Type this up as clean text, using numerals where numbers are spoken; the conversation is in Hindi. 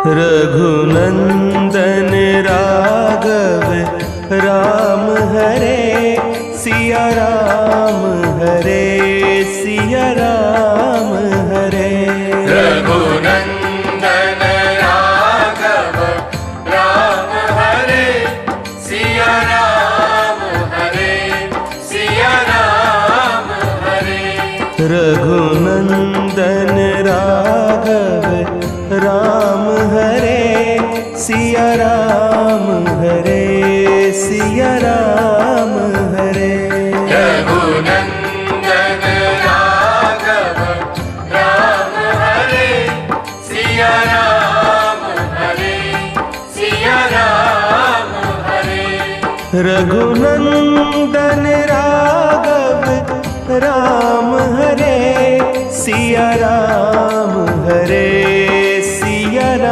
रघुनंदन राघव राम हरे सिया राम हरे सिया राम हरे। रघुनंदन राघव राम हरे सिया राम हरे सिया राम हरे। रघुनंदन राघव राम हरे सिया राम हरे सिया राम हरे। रघुनंदन राघव राम हरे सिया राम हरे सिया राम हरे। रघुनंदन राघव राम हरे सिया राम हरे